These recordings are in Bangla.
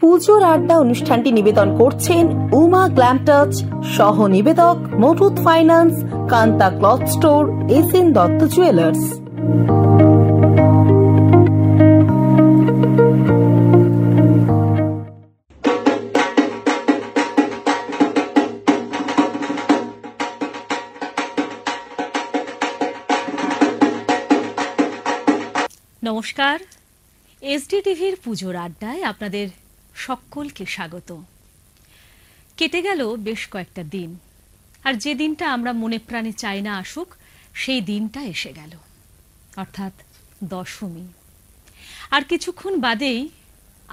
পুজোর আড্ডা অনুষ্ঠানটি নিবেদন করছেন উমা গ্ল্যাম টাচ, সহ নিবেদক Muthoot finance, Kanta cloth store, SN Dutta jewellers. নমস্কার, এসডি টিভির পুজোর আড্ডায় আপনাদের সকলকে স্বাগত। কেটে গেল বেশ কয়েকটা দিন, আর যে দিনটা আমরা মনে প্রাণে চাই না আসুক, সেই দিনটা এসে গেল, অর্থাৎ দশমী। আর কিছুক্ষণ বাদেই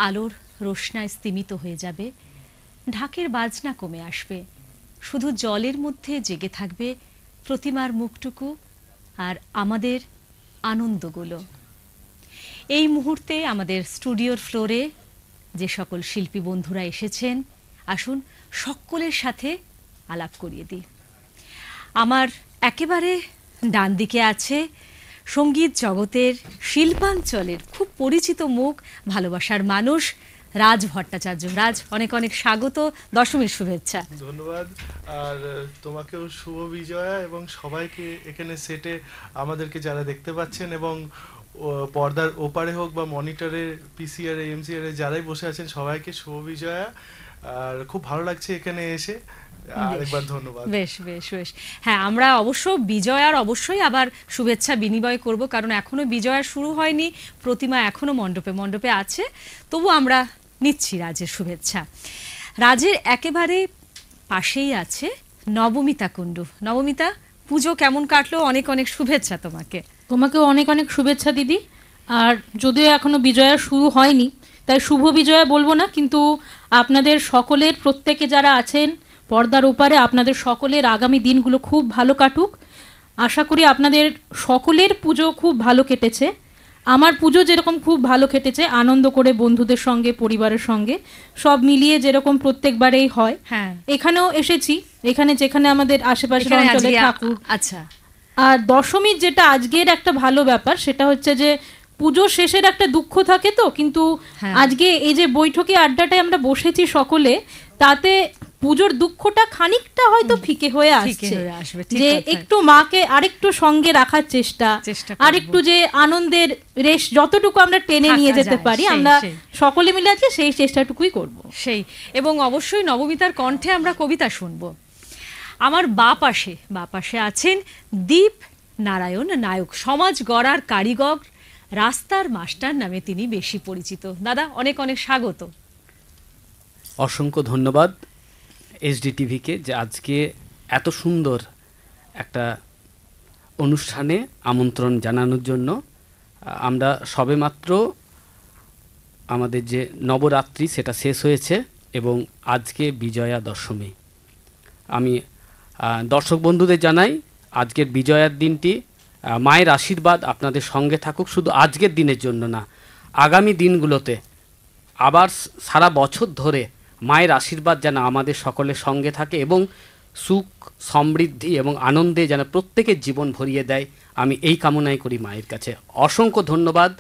আলোর রোশনায় স্তিমিত হয়ে যাবে, ঢাকের বাজনা কমে আসবে, শুধু জলের মধ্যে জেগে থাকবে প্রতিমার মুখটুকু আর আমাদের আনন্দগুলো। এই মুহূর্তে আমাদের স্টুডিওর ফ্লোরে যে সকল শিল্পী বন্ধুরা এসেছেন, আসুন সকলের সাথে আলাপ করিয়ে দিই। আমার একেবারে ডান দিকে আছে সঙ্গীত জগতের, শিল্পাঞ্চলের খুব পরিচিত মুখ, ভালোবাসার মানুষ রাজ ভট্টাচার্য। রাজ, অনেক অনেক স্বাগত, দশমীর শুভেচ্ছা। ধন্যবাদ। আর তোমাকেও শুভ বিজয়া, এবং সবাইকে এখানে সেটে আমাদেরকে যারা দেখতে পাচ্ছেন এবং পর্দার ওপারে হোক বা মনিটরের, পিসিআর, এমসিআর যারাই বসে আছেন, সবাইকে শুভ বিজয়া। আর খুব ভালো লাগছে এখানে এসে, আরেকবার ধন্যবাদ। বেশ বেশ বেশ হ্যাঁ, আমরা অবশ্য বিজয়ার অবশ্যই আবার শুভেচ্ছা বিনিময় করব, কারণ এখনো বিজয়ার শুরু হয়নি, প্রতিমা এখনো মণ্ডপে মণ্ডপে আছে, তবু আমরা নিচ্ছি রাজের শুভেচ্ছা। রাজের একেবারে পাশেই আছে নবমিতা কুণ্ডু। নবমিতা, পুজো কেমন কাটলো? অনেক অনেক শুভেচ্ছা তোমাকে। তোমাকেও অনেক অনেক শুভেচ্ছা দিদি। আর যদিও এখনো বিজয়া শুরু হয়নি, তাই শুভ বিজয়া বলবো না, কিন্তু আপনাদের সকলের, প্রত্যেকে যারা আছেন পর্দার ওপারে, আপনাদের সকলের আগামী দিনগুলো খুব ভালো কাটুক। আশা করি আপনাদের সকলের পুজো খুব ভালো কেটেছে। আমার পুজো যেরকম খুব ভালো কেটেছে, আনন্দ করে বন্ধুদের সঙ্গে, পরিবারের সঙ্গে সব মিলিয়ে যেরকম প্রত্যেকবারেই হয়, হ্যাঁ এখানেও এসেছি। এখানে যেখানে আমাদের আশেপাশের অঞ্চলে ঠাকুর, আচ্ছা। আর দশমীর যেটা আজকের একটা ভালো ব্যাপার, সেটা হচ্ছে যে পুজো শেষের একটা দুঃখ থাকে তো, কিন্তু আজকে এই যে বৈঠকে আড্ডাটায় আমরা বসেছি সকলে, তাতে পুজোর দুঃখটা খানিকটা হয়তো ফিকে হয়ে আসছে, যে একটু মাকে আরেকটু সঙ্গে রাখার চেষ্টা, আরেকটু যে আনন্দের রেশ যতটুকু আমরা টেনে নিয়ে যেতে পারি, আমরা সকলে মিলে আছি সেই চেষ্টাটুকুই করব। সেই, এবং অবশ্যই নবমিতার কণ্ঠে আমরা কবিতা শুনবো। আমার বা পাশে আছেন দীপ নারায়ণ নায়ক, সমাজ গড়ার কারিগর, রাস্তার মাস্টার নামে তিনি বেশি পরিচিত। দাদা, অনেক অনেক স্বাগত। অসংখ্য ধন্যবাদ এসডি টিভিকে যে আজকে এত সুন্দর একটা অনুষ্ঠানে আমন্ত্রণ জানানোর জন্য। আমরা সবেমাত্র আমাদের যে নবরাত্রি সেটা শেষ হয়েছে, এবং আজকে বিজয়া দশমী। আমি দর্শক বন্ধুদের জানাই, আজকের বিজয়ার দিনটি মায়ের আশীর্বাদ আপনাদের সঙ্গে থাকুক, শুধু আজকের দিনের জন্য না, আগামী দিনগুলোতে আবার সারা বছর ধরে মায়ের আশীর্বাদ যেন আমাদের সকলের সঙ্গে থাকে, এবং সুখ, সমৃদ্ধি এবং আনন্দে যেন প্রত্যেকের জীবন ভরিয়ে দেয়, আমি এই কামনাই করি মায়ের কাছে। অসংখ্য ধন্যবাদ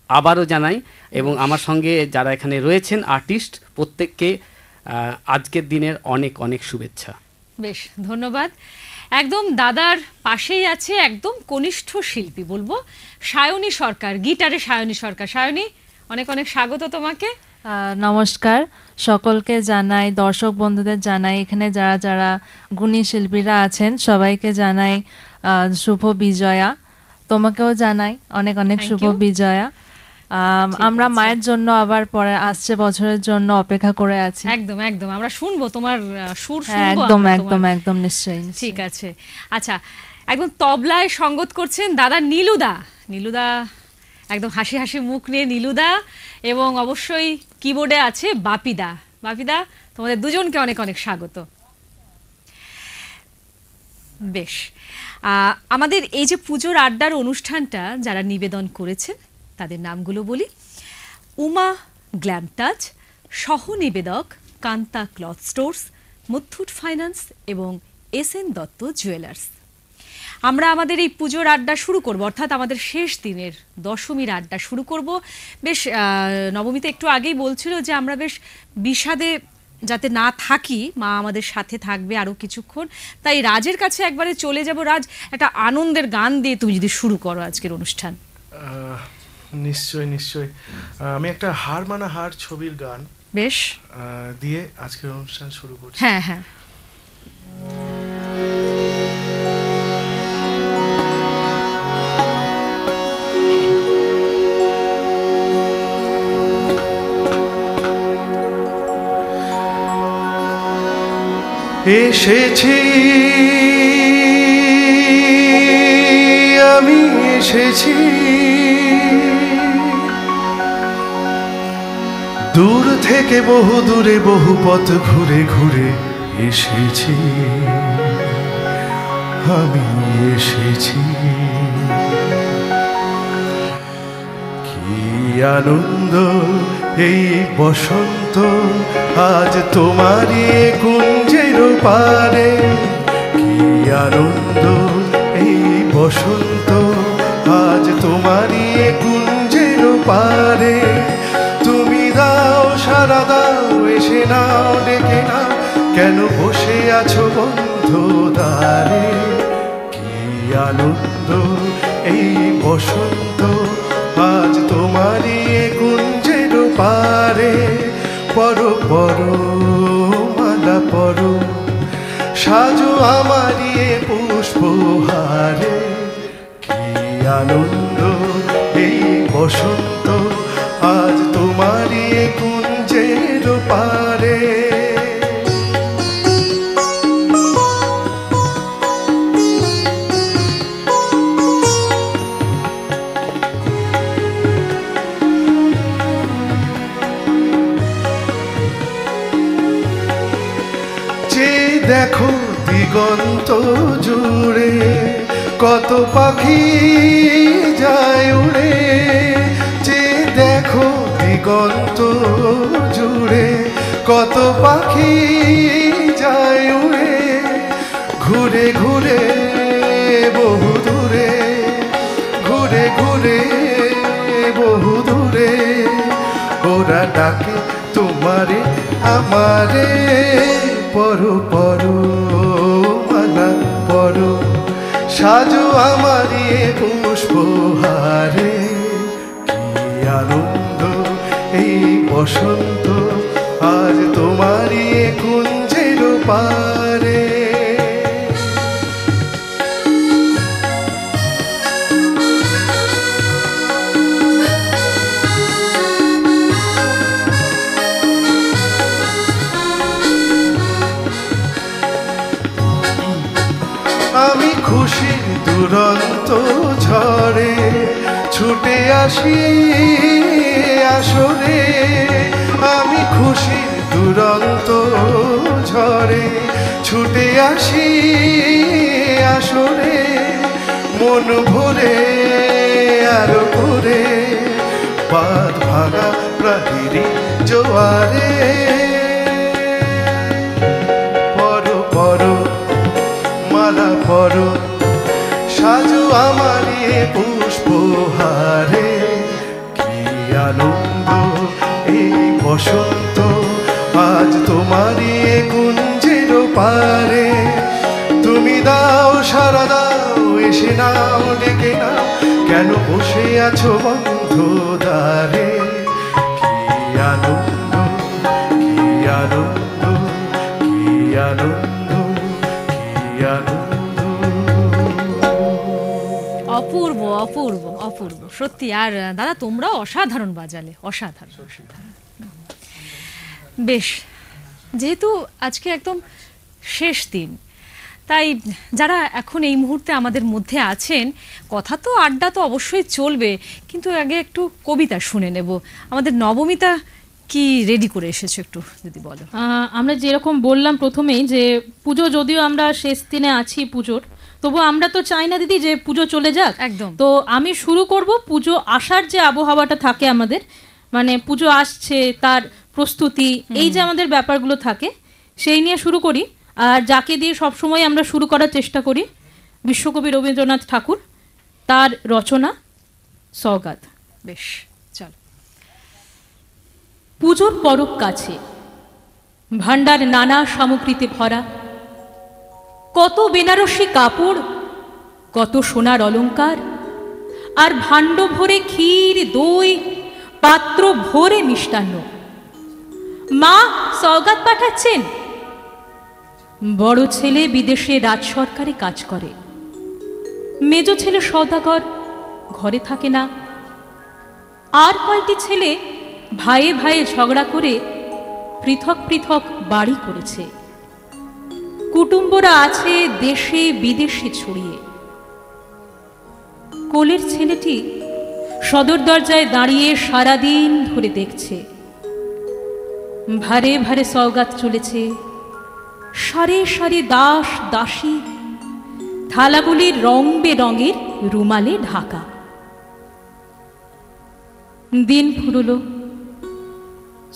আবারও জানাই, এবং আমার সঙ্গে যারা এখানে রয়েছেন আর্টিস্ট, প্রত্যেককে আজকের দিনের অনেক অনেক শুভেচ্ছা। বেশ, ধন্যবাদ। একদম দাদার পাশেই আছে একদম কনিষ্ঠ শিল্পী বলবো, সায়নী সরকার, গিটারে সায়নী সরকার। সায়নী, অনেক অনেক স্বাগত তোমাকে। নমস্কার, সকলকে জানাই, দর্শক বন্ধুদের জানাই, এখানে যারা যারা গুণী শিল্পীরা আছেন সবাইকে জানাই শুভ বিজয়া। তোমাকেও জানাই অনেক অনেক শুভ বিজয়া। আমরা মায়ের জন্য আবার পরে আসছে বছরের জন্য অপেক্ষা করে আছি। একদম একদম, আমরা শুনবো তোমার সুর, একদম একদম একদম, নিশ্চয়ই। ঠিক আছে, আচ্ছা, একদম তবলায় সঙ্গত করছেন দাদা নীলুদা। নীলুদা একদম হাসি হাসি মুখ নিয়ে নীলুদা, এবং অবশ্যই কিবোর্ডে আছে বাপিদা। বাপিদা, তোমাদের দুজনকে অনেক অনেক স্বাগত। বেশ, আমাদের এই যে পুজোর আড্ডার অনুষ্ঠানটা যারা নিবেদন করেছেন তাদের নামগুলো বলি। উমা গ্ল্যাম টাচ, সহ নিবেদক Kanta cloth stores, Muthoot finance এবং এসএন দত্ত জুয়েলার্স। আমরা আমাদের এই পুজোর আড্ডা শুরু করব, অর্থাৎ আমাদের শেষ দিনের দশমীর আড্ডা শুরু করব। বেশ নবমীতে একটু আগেই বলছিল যে আমরা বেশ বিষাদে যাতে না থাকি, মা আমাদের সাথে থাকবে আরো কিছুক্ষণ, তাই রাজের কাছে একবারে চলে যাব। রাজ, একটা আনন্দের গান দিয়ে তুমি যদি শুরু করো আজকের অনুষ্ঠান। নিশ্চয় নিশ্চয়, আমি একটা হার মানা হার ছবির গান বেশ দিয়ে আজকের অনুষ্ঠান শুরু করছি। হ্যাঁ হ্যাঁ। এসেছি আমি, এসেছি দূর থেকে বহু দূরে, বহু পথ ঘুরে ঘুরে এসেছি আমি, এসেছি। কি আনন্দ এই বসন্ত আজ তোমারই কুঞ্জের পারে, কি আনন্দ এই বসন্ত আজ তোমারই কুঞ্জের পারে। তুমি দাও সারা দাও, এসে নাও ডেকে নাও, কেন বসে আছো বন্ধ দ্বারে। কি আনন্দ এই বসন্ত আজ তোমারই কুঞ্জের পারে। পরো পরো মালা পরো, সাজো আমারি পুষ্পহারে। কি আনন্দ এই বসন্ত আজ তোমারই কুঞ্জের পারে। দেখো দিগন্ত জুড়ে কত পাখি যায় উড়ে, যে দেখো দিগন্ত জুড়ে কত পাখি যায় উড়ে। ঘুরে ঘুরে বহু দূরে, ঘুরে ঘুরে বহু দূরে, ওরা ডাকে তোমারে আমারে। পরো পরো মালা পরো, সাজো আমারি পুষ্পহারে। কি আনন্দ এই বসন্ত আজ তোমারই কুঞ্জের পারে। আমি খুশির দুরন্ত ঝড়ে ছুটে আসি আসরে। আমি খুশির দুরন্ত ঝড়ে ছুটে আসি আসরে। মন ভরে আর ভরে বাঁধ ভাঙা প্রাণীর জোয়ারে। পরো পরো মালা পরো, সাজো আমারি পুষ্পহারে। কি আনন্দ এই বসন্ত আজ তোমারই কুঞ্জের পারে। তুমি দাও সারা দাও, এসে নাও ডেকে নাও, কেন বসে আছো বন্ধ দ্বারে। কি আনন্দ, কি আনন্দ, কি আনন্দ, কি আনন্দ। অপূর্ব অপূর্ব অপূর্ব সত্যি। আর দাদা তোমরাও অসাধারণ বাজালে, অসাধারণ অসাধারণ। বেশ, যেহেতু আজকে একদম শেষ দিন, তাই যারা এখন এই মুহূর্তে আমাদের মধ্যে আছেন, কথা তো আড্ডা তো অবশ্যই চলবে, কিন্তু আগে একটু কবিতা শুনে নেব। আমাদের নবমিতা কি রেডি করে এসেছো একটু যদি বলো। আমরা যেরকম বললাম প্রথমেই যে পুজো যদিও আমরা শেষ দিনে আছি পুজোর, তবু আমরা তো চাই না দিদি যে পুজো চলে যাক একদম। তো আমি শুরু করব পুজো আসার যে আবহাওয়াটা থাকে আমাদের, মানে পুজো আসছে তার প্রস্তুতি, এই যে আমাদের ব্যাপারগুলো থাকে সেই নিয়ে শুরু করি। আর যাকে দিয়ে সবসময় আমরা শুরু করার চেষ্টা করি, বিশ্বকবি রবীন্দ্রনাথ ঠাকুর, তার রচনা সওগাত। বেশ, চল। পুজোর পরব কাছে, ভাণ্ডার নানা সামগ্রীতে ভরা, কত বেনারসি কাপড়, কত সোনার অলংকার, আর ভাণ্ড ভরে ক্ষীর, দই, পাত্র ভরে মিষ্টান্ন। মা সওগাত পাঠাচ্ছেন। বড় ছেলে বিদেশে রাজ সরকারে কাজ করে, মেজ ছেলে সওদাগর, ঘরে থাকে না। আর কয়টি ছেলে ভাইয়ে ভাইয়ে ঝগড়া করে পৃথক পৃথক বাড়ি করেছে। কুটুম্বরা আছে দেশে বিদেশে ছড়িয়ে। কোলের ছেলেটি সদর দরজায় দাঁড়িয়ে সারাদিন ধরে দেখছে। ভারে ভারে সওগাত চলেছে, সারে সারে দাস দাসী, থালাগুলির রং বেরঙের রুমালে ঢাকা। দিন ফুরল,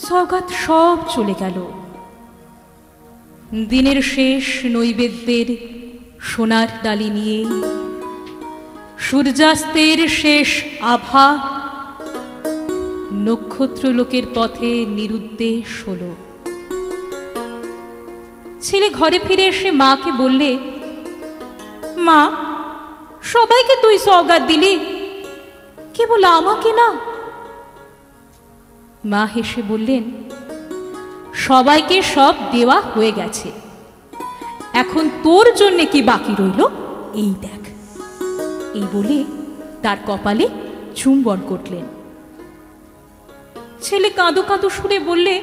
সওগাত সব চলে গেল। দিনের শেষ নৈবেদ্যের সোনার ডালি নিয়ে সূর্যাস্তের শেষ আভা নক্ষত্রলোকের পথে নিরুদ্দেশ হলো। ছেলে ঘরে ফিরে এসে মাকে বললে, মা, সবাইকে তুই সওগাত দিলি, কেবল আমাকে না। মা হেসে বললেন, সবাইকে সব দেওয়া হয়ে গেছে, এখন তোর জন্য কি বাকি রইল এই দেখ। এই বলে তার কপালে চুম্বন করলেন। ছেলে কাঁদো কাঁদো সুরে বললে,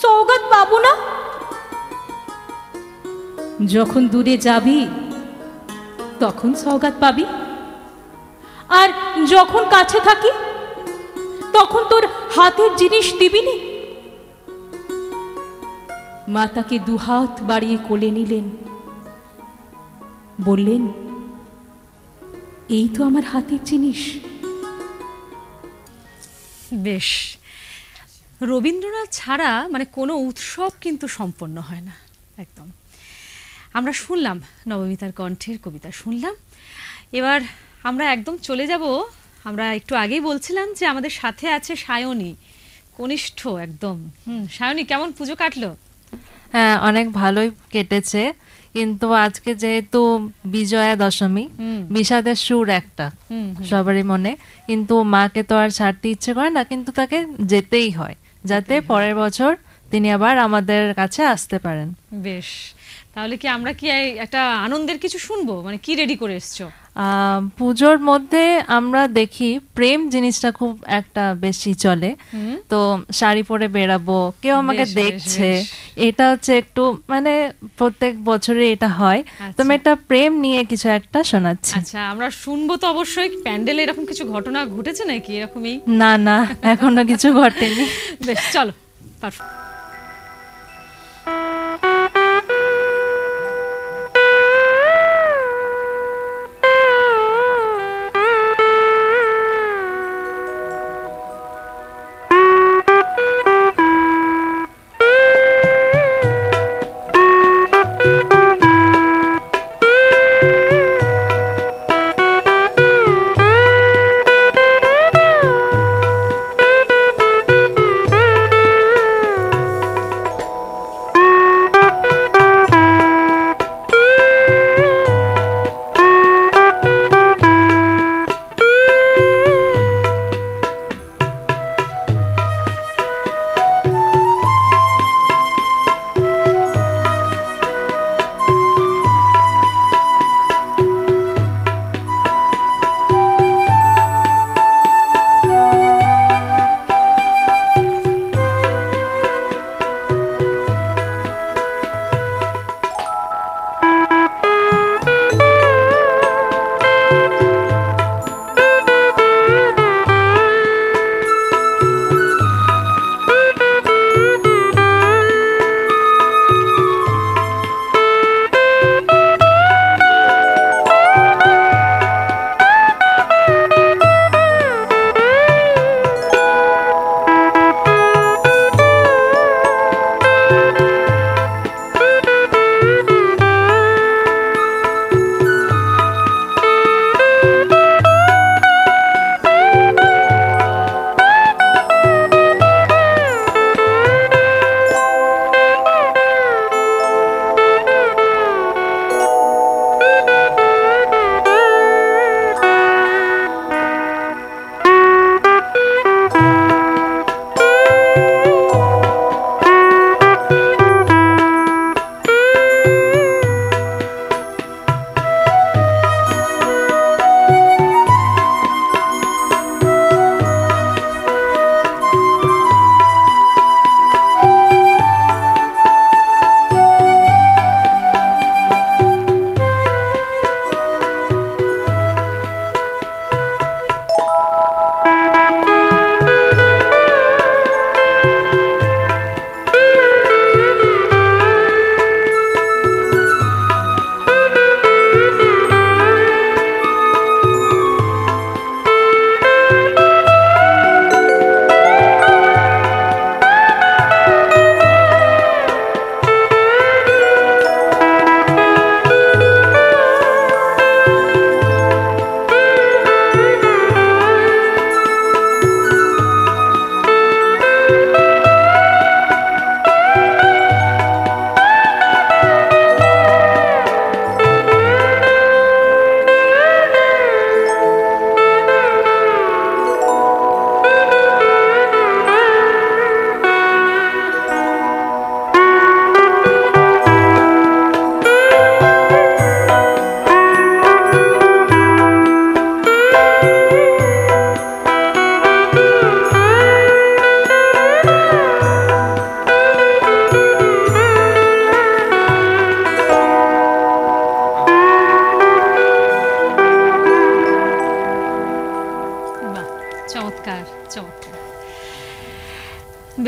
সওগাত পাবো না? যখন দূরে যাবি তখন সওগাত পাবি, আর যখন কাছে থাকি তখন তোর হাতের জিনিস দিবি নি। মা তাকে দুহাত বাড়িয়ে কোলে নিলেন, বললেন, এই তো আমার হাতের জিনিস। বেশ, রবীন্দ্রনাথ ছাড়া মানে কোনো উৎসব কিন্তু সম্পন্ন হয় না একদম। আমরা শুনলাম নবমিতার কণ্ঠের কবিতা শুনলাম। এবার আমরা একদম চলে যাব, আমরা একটু আগেই বলছিলাম যে আমাদের সাথে আছে সায়নী, কনিষ্ঠ একদম। সায়নী, কেমন পুজো কাটলো? হ্যাঁ, অনেক ভালোই কেটেছে, কিন্তু আজকে যেহেতু বিজয়া দশমী, বিষাদের সুর একটা সবারই মনে, কিন্তু মাকে তো আর ছাড়তে ইচ্ছে করে না, কিন্তু তাকে যেতেই হয় যাতে পরের বছর তিনি আবার আমাদের কাছে আসতে পারেন। বেশ, তাহলে কি আমরা কি একটা আনন্দের কিছু শুনবো? মানে কি রেডি করে এসছো? পুজোর মধ্যে আমরা দেখি প্রেম জিনিসটা খুব একটা বেশি চলে, তো শাড়ি পরে বেরাবো, কেউ আমাকে দেখছে, এটা হচ্ছে একটু মানে প্রত্যেক বছরে এটা হয়। তো আমি একটা প্রেম নিয়ে কিছু একটা শোনাচ্ছি। আচ্ছা, আমরা শুনবো তো অবশ্যই। প্যান্ডেলে এরকম কিছু ঘটনা ঘটেছে নাকি এরকমই? না না, এখনো কিছু ঘটেনি। বেশ, চলো। পারফেক্ট।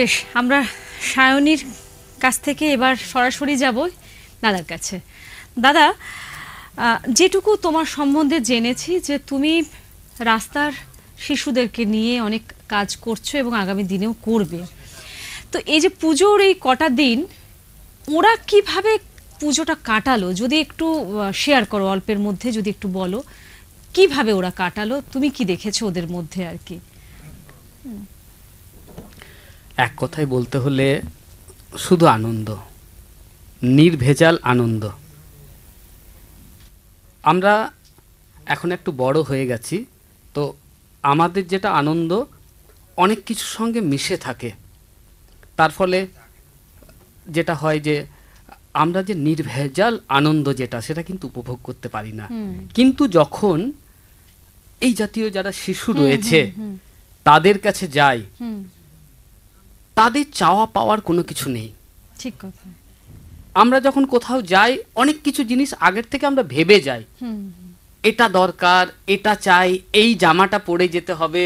বেশ, আমরা সায়নীর কাছ থেকে এবার সরাসরি যাব দাদার কাছে। দাদা, যেটুকু তোমার সম্বন্ধে জেনেছি যে তুমি রাস্তার শিশুদেরকে নিয়ে অনেক কাজ করছো এবং আগামী দিনেও করবে। তো এই যে পুজোর এই কটা দিন ওরা কিভাবে পুজোটা কাটালো, যদি একটু শেয়ার করো, অল্পের মধ্যে যদি একটু বলো কিভাবে ওরা কাটালো, তুমি কি দেখেছো ওদের মধ্যে আর কি? এক কথায় বলতে হলে শুধু আনন্দ, নির্ভেজাল আনন্দ। আমরা এখন একটু বড় হয়ে গেছি, তো আমাদের যেটা আনন্দ অনেক কিছুর সঙ্গে মিশে থাকে। তার ফলে যেটা হয় যে আমরা যে নির্ভেজাল আনন্দ যেটা, সেটা কিন্তু উপভোগ করতে পারি না। কিন্তু যখন এই জাতীয় যারা শিশু রয়েছে তাদের কাছে যাই, তাদের চাওয়া পাওয়ার কোনো কিছু নেই। ঠিক কথা। আমরা যখন কোথাও যাই অনেক কিছু জিনিস আগের থেকে আমরা ভেবে যাই, এটা দরকার, এটা চাই, এই জামাটা পরে যেতে হবে।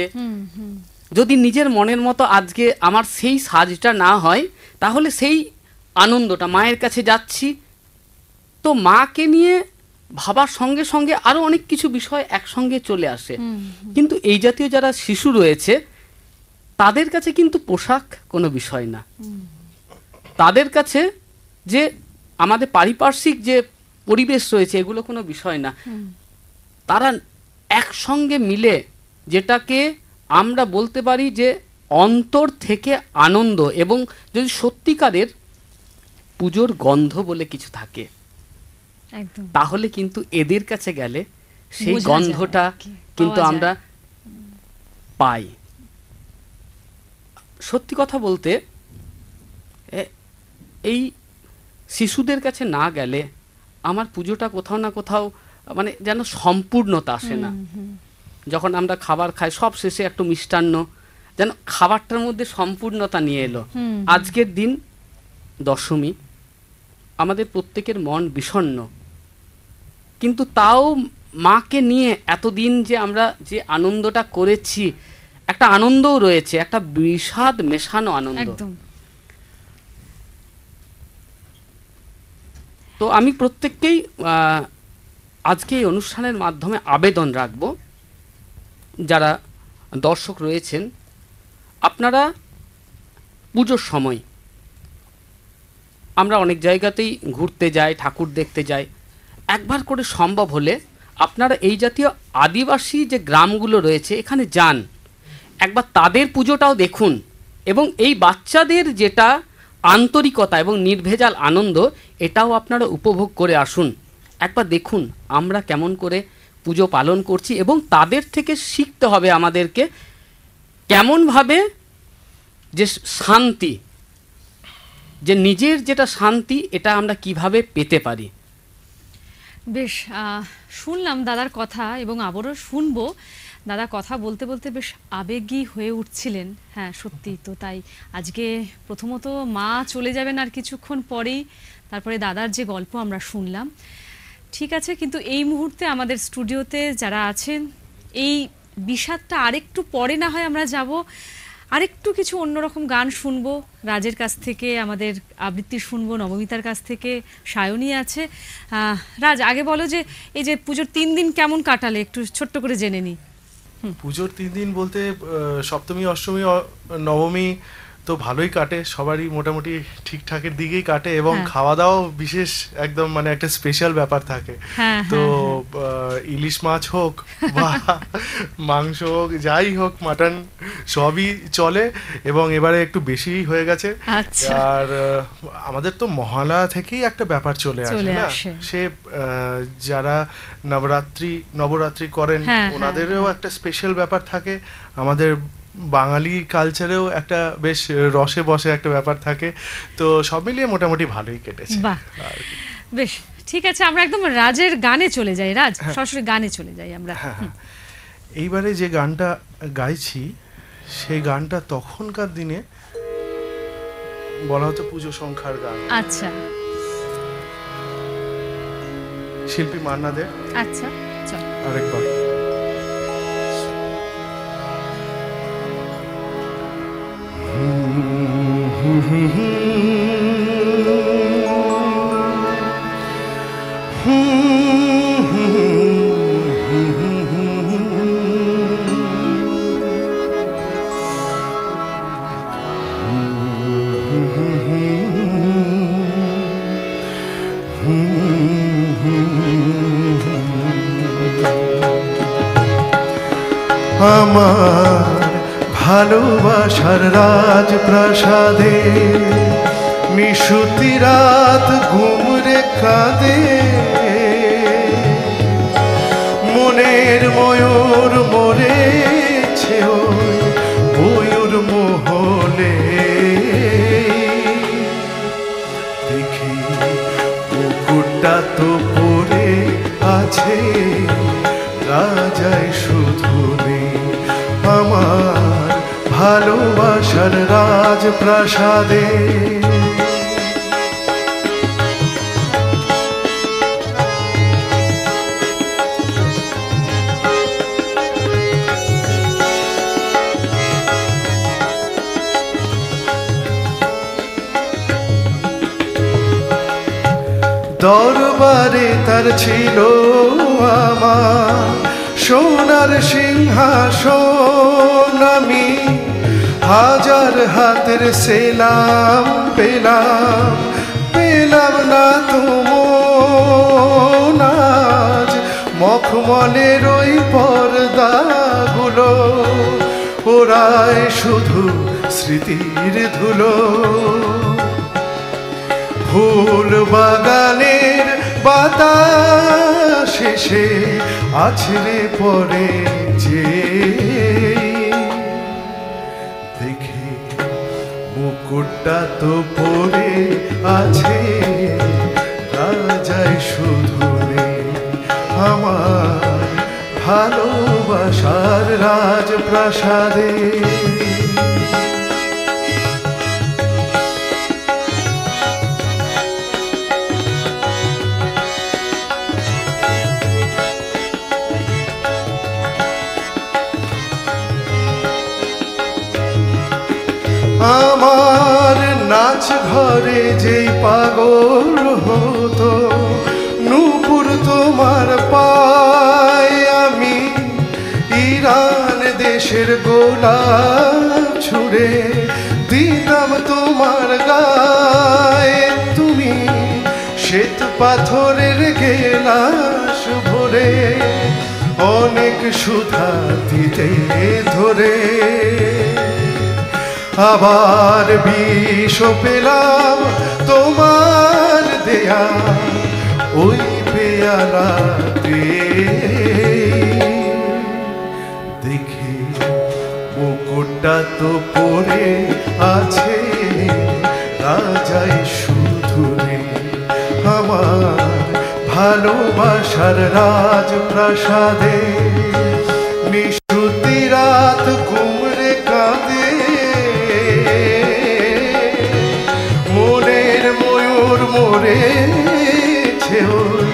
যদি নিজের মনের মতো আজকে আমার সেই সাজটা না হয়, তাহলে সেই আনন্দটা, মায়ের কাছে যাচ্ছি তো মাকে নিয়ে ভাবার সঙ্গে সঙ্গে আরো অনেক কিছু বিষয় একসঙ্গে চলে আসে। কিন্তু এই জাতীয় যারা শিশু রয়েছে তাদের কাছে কিন্তু পোশাক কোনো বিষয় না। তাদের কাছে যে আমাদের পারিপার্শ্বিক যে পরিবেশ রয়েছে এগুলো কোনো বিষয় না। তারা একসঙ্গে মিলে, যেটাকে আমরা বলতে পারি যে অন্তর থেকে আনন্দ, এবং যদি সত্যিকারের পুজোর গন্ধ বলে কিছু থাকে তাহলে কিন্তু এদের কাছে গেলে সেই গন্ধটা কিন্তু আমরা পাই। সত্যি কথা বলতে এই শিশুদের কাছে না গেলে আমার পুজোটা কোথাও না কোথাও মানে যেন সম্পূর্ণতা আসে না। যখন আমরা খাবার খাই সব শেষে একটু মিষ্টান্ন, যেন খাবারটার মধ্যে সম্পূর্ণতা নিয়ে এলো। আজকের দিন দশমী, আমাদের প্রত্যেকের মন বিষণ্ণ, কিন্তু তাও মাকে নিয়ে এতদিন যে আমরা যে আনন্দটা করেছি, একটা আনন্দও রয়েছে, একটা বিষাদ মেশানো আনন্দ। তো আমি প্রত্যেককেই আজকে এই অনুষ্ঠানের মাধ্যমে আবেদন রাখব, যারা দর্শক রয়েছেন আপনারা পুজোর সময়, আমরা অনেক জায়গাতেই ঘুরতে যাই, ঠাকুর দেখতে যাই, একবার করে সম্ভব হলে আপনারা এই জাতীয় আদিবাসী যে গ্রামগুলো রয়েছে এখানে যান, একবার তাদের পুজোটাও দেখুন, এবং এই বাচ্চাদের যেটা আন্তরিকতা এবং নির্ভেজাল আনন্দ এটাও আপনারা উপভোগ করে আসুন। একবার দেখুন আমরা কেমন করে পুজো পালন করছি, এবং তাদের থেকে শিখতে হবে আমাদেরকে কেমনভাবে যে শান্তি, যে নিজের যেটা শান্তি এটা আমরা কিভাবে পেতে পারি। বেশ, শুনলাম দাদার কথা এবং আবারও শুনবো। দাদা কথা বলতে বলতে বেশ আবেগী হয়ে উঠছিলেন। হ্যাঁ সত্যি তো তাই। আজকে প্রথমত মা চলে যাবেন আর কিছুক্ষণ পরেই, তারপরে দাদার যে গল্প আমরা শুনলাম। ঠিক আছে, কিন্তু এই মুহূর্তে আমাদের স্টুডিওতে যারা আছেন এই বিষাদটা আরেকটু পরে না হয় আমরা যাব, আরেকটু কিছু অন্যরকম গান শুনবো রাজের কাছ থেকে, আমাদের আবৃত্তি শুনবো নবমিতার কাছ থেকে, সায়নী আছে। রাজ, আগে বলো যে এই যে পুজোর 3 দিন কেমন কাটালে একটু ছোট্ট করে জেনে নিই। পুজোর 3 দিন বলতে সপ্তমী, অষ্টমী, নবমী তো ভালোই কাটে, সবারই মোটামুটি ঠিকঠাকের দিকেই কাটে, এবং খাওয়া দাওয়া বিশেষ একদম মানে একটা স্পেশাল ব্যাপার থাকে। তো ইলিশ মাছ হোক বা মাংস হোক, যাই হোক, মাটন, সবই চলে, এবং এবারে একটু বেশি হয়ে গেছে। আর আমাদের তো মহালয়া থেকেই একটা ব্যাপার চলে আসে না, সে যারা নবরাত্রি করেন ওনাদেরও একটা স্পেশাল ব্যাপার থাকে, আমাদের বাঙালি কালচারেও একটা বেশ রসে বসে একটা ব্যাপার থাকে। তো সব মিলিয়ে মোটামুটি ভালোই কেটেছে। বেশ, ঠিক আছে, আমরা একদম রাজের গানে চলে যাই। রাজ, সরাসরি গানে চলে যাই আমরা। এইবারে যে গানটা গাইছি সেই গানটা তখনকার দিনে বলা হতো পুজো সংখ্যার গান। আচ্ছা, শিল্পী মান্না দে। আচ্ছা, আরেকবার আমার ভালোবাসার রাজপ্রাসাদে নিশুতি রাত ঘুমরে কাঁদে, মনের ময়ূর মরেছে ওই ময়ূর মোহনে। দেখি মুকুটটা তো পরে আছে, রাজাই শুধু নেই আমার ভালোবাসার রাজপ্রাসাদে। দরবারে তার ছিল আমার সোনার সিংহাসন, আমি হাজার হাতের সেলাম পেলাম, পেলাম না তুম আজ মখমলের ওই পর্দাগুলো, ওরায় শুধু স্মৃতির ধুলো। ফুল বাগানের বাতাস এসে আছড়ে পড়ে যে, দেখে মুকুটটা তো পরে আছে, রাজাই শুধু নেই আমার ভালোবাসার রাজপ্রাসাদে। আমার নাচ ঘরে যেই পাগল হতো, নূপুর তোমার পায় আমি ইরান দেশের গোলাপ ছুঁড়ে দিতাম তোমার গায়ে, তুমি শ্বেত পাথরের গেলাস ভরে অনেক সুধা দিতে ধরে। আবার বিষ পেলাম তোমার দেয়া ওই পেয়ালাতে, দেখি মুকুটটা তো পরে আছে, রাজাই শুধু নেই আমার ভালোবাসার রাজপ্রাসাদে। নিশুতি রাত ঘুমরে কাঁদে, মনের ময়ূর মরেছে ওই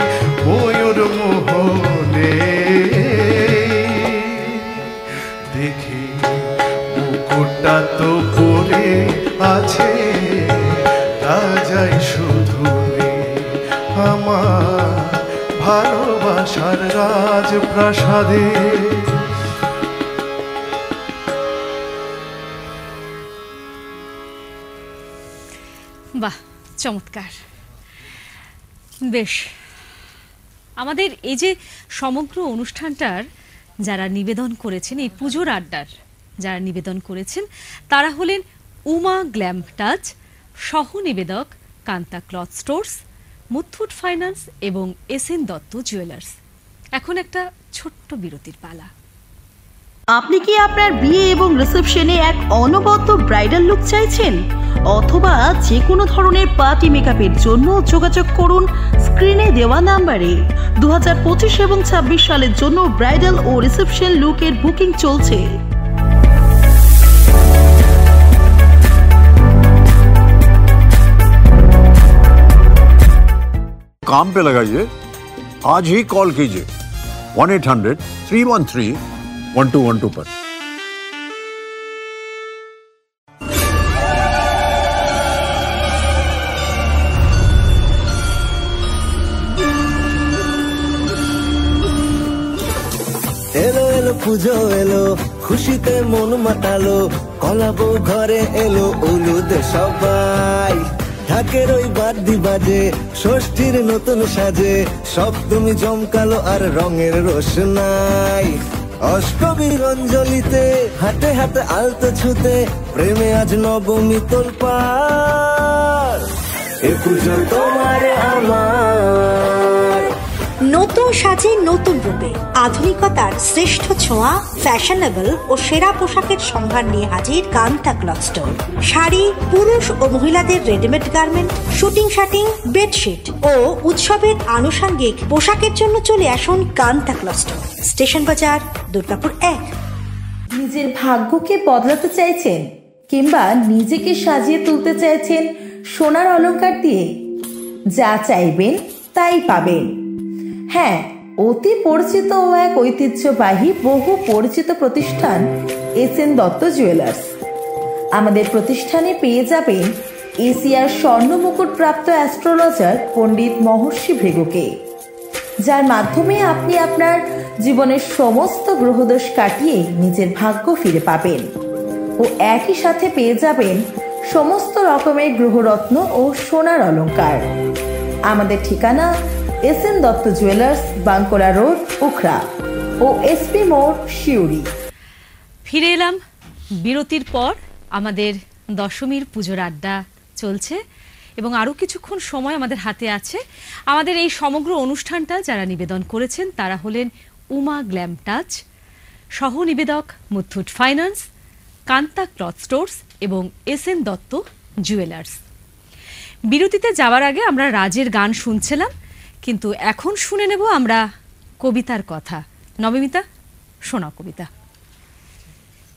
ময়ূর মোহনে। দেখি মুকুটটা তো পরে আছে, রাজাই শুধু নেই আমার ভালোবাসার রাজপ্রাসাদে। বাহ, চমৎকার। বেশ, আমাদের এই যে সমগ্র অনুষ্ঠানটার যারা নিবেদন করেছেন, এই পুজোর আড্ডার যারা নিবেদন করেছেন, তারা হলেন উমা গ্ল্যাম টাচ, সহ নিবেদক Kanta cloth stores, Muthoot finance এবং এসএন দত্ত জুয়েলার্স। এখন একটা ছোট্ট বিরতির পালা। আপনি কি আপনার বিয়ে এবং রিসেপশনে এক অনবদ্য ব্রাইডাল লুক চাইছেন, অথবা যে কোনো ধরনের পার্টি মেকআপের জন্য যোগাযোগ করুন স্ক্রিনে দেওয়া নাম্বারে। 2025 এবং 26 সালের জন্য ব্রাইডাল ও রিসেপশন লুকের বুকিং চলছে। काम पे लगाइए, आज ही कॉल कीजिए 1-800-313-1212 पर। পুজো এলো, খুশিতে মন মাতালো, কলা বউ ঘরে এলো, উলুদে সবাই ঢাকের ওই বাদ্যি বাজে, ষষ্ঠীর নতুন সাজে, সপ্তমী জমকালো আর রঙের রোশনাই। অষ্টমীর অঞ্জলিতে হাতে হাতে আলতো ছুতে, প্রেমে আজ নবমী তোলপাড়, এ পুজো তোমার আমার। নতুন সাজে নতুন রূপে আধুনিকতার শ্রেষ্ঠ ছোঁয়া, ফ্যাশনেবল ও সেরা পোশাকের সম্ভার নিয়ে হাজির কান্তা ক্লথ স্টোর। শাড়ি, পুরুষ ও মহিলাদের readymade garment, shooting shirting, bedsheet ও উৎসবের আনুষঙ্গিক পোশাকের জন্য চলে আসুন কান্তা ক্লথ স্টোর, স্টেশন বাজার, দুর্গাপুর 1। নিজের ভাগ্যকে বদলাতে চাইছেন কিংবা নিজেকে সাজিয়ে তুলতে চাইছেন সোনার অলংকার দিয়ে? যা চাইবেন তাই পাবেন। হ্যাঁ, অতি পরিচিত ও এক ঐতিহ্যবাহী বহু পরিচিত প্রতিষ্ঠান এসএন দত্ত জুয়েলার্স। আমাদের প্রতিষ্ঠানে পেয়ে যাবেন এশিয়ার স্বর্ণ মুকুট প্রাপ্ত অ্যাস্ট্রোলজার পণ্ডিত মহর্ষি ভৃগুকে, যার মাধ্যমে আপনি আপনার জীবনের সমস্ত গ্রহদোষ কাটিয়ে নিজের ভাগ্য ফিরে পাবেন ও একই সাথে পেয়ে যাবেন সমস্ত রকমের গ্রহরত্ন ও সোনার অলংকার। আমাদের ঠিকানা SN Dutta jewellers, Bankola road, Ukhra ও এসপি মোড়, শিউরি। ফিরে এলাম বিরতির পর। আমাদের দশমীর পুজোর আড্ডা চলছে এবং আরও কিছুক্ষণ সময় আমাদের হাতে আছে। আমাদের এই সমগ্র অনুষ্ঠানটা যারা নিবেদন করেছেন তারা হলেন উমা গ্ল্যাম টাচ, সহ নিবেদক Muthoot finance, Kanta cloth stores এবং এসএন দত্ত জুয়েলার্স। বিরতিতে যাওয়ার আগে আমরা রাজের গান শুনছিলাম, কিন্তু এখন শুনে নেব আমরা কবিতার কথা। নবমিতা, শোনাও কবিতা।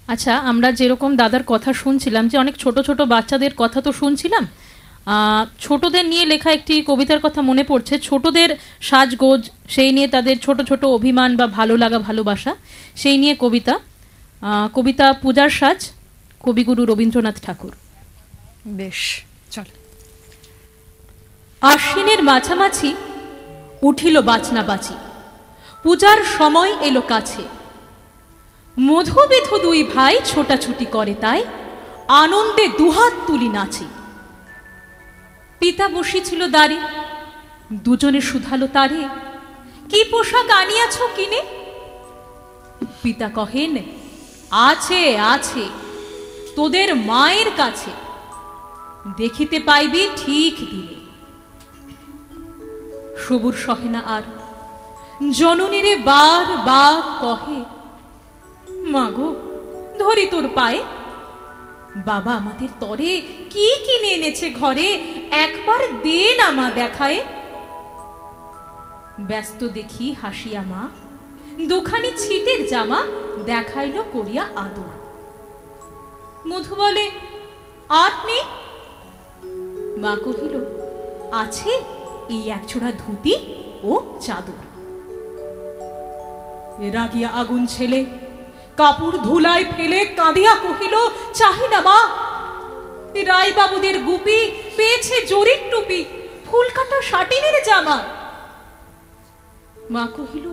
আচ্ছা, আমরা যেরকম দাদার কথা শুনছিলাম, যে অনেক ছোট ছোট বাচ্চাদের কথা তো শুনছিলাম, ছোটদের নিয়ে লেখা একটি কবিতার কথা মনে পড়ছে। ছোটদের সাজগোজ, সেই নিয়ে তাদের ছোট ছোট অভিমান বা ভালো লাগা, ভালোবাসা, সেই নিয়ে কবিতা। কবিতা পূজার সাজ, কবিগুরু রবীন্দ্রনাথ ঠাকুর। বেশ, চল। আশ্বিনের মাঝামাঝি উঠিল বাজনা বাজি, পূজার সময় এলো কাছে, মধুবেধু দুই ভাই ছোটাছুটি করে, তাই আনন্দে দুহাত তুলি নাচে। পিতা বসেছিল দ্বারে, দুজনে শুধালো তারে, কি পোশাক আনিয়াছ কিনে? পিতা কহেন, আছে আছে তোদের মায়ের কাছে, দেখিতে পাইবি ঠিক দিলে। সবুর সহে না আর, জননীরে বার বার কহে, মাগো ধরি তোর পায়ে, বাবা আমাদের তরে কি কিনে এনেছে ঘরে, একবার দে না মা দেখায়। ব্যস্ত দেখি হাসিয়া মা, দুখানি ছিটের জামা দেখাইল করিয়া আদর। মধু বলে, আর নেই? মা কহিল, আছে এই একজোড়া ধুতি ও চাদর। রাগিয়া আগুন ছেলে কাপড় ধুলায় ফেলে কাঁদিয়া কহিল, চাহি না মা, রায়বাবুদের গুপি পেয়েছে জরির টুপি, ফুল কাটা শাটিনের জামা। মা কহিল,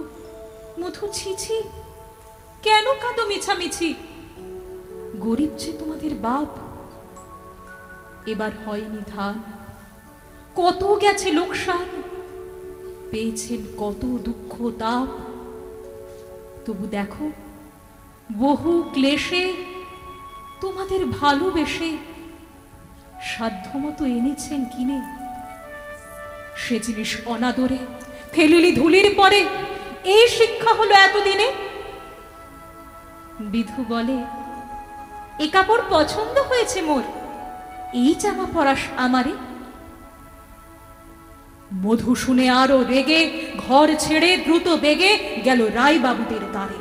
মধু ছিছি, কেন কাঁদো মিছামিছি? গরিব যে তোমাদের বাপ, এবার হয়নি ধান, কত গেছে লোকসান, পেয়েছেন কত দুঃখ তাপ। তবু দেখো বহু ক্লেশে তোমাদের ভালোবেসে সাধ্যমতো এনেছেন কিনে। সে জিনিস অনাদরে ফেলিলি ধুলির পরে, এই শিক্ষা হলো এতদিনে। বিধু বলে, এ কাপড় পছন্দ হয়েছে মোর, এই জামা পরাস আমারে। মধু শুনে আরো রেগে ঘর ছেড়ে দ্রুত বেগে গেল রায়বাবুদের দ্বারে।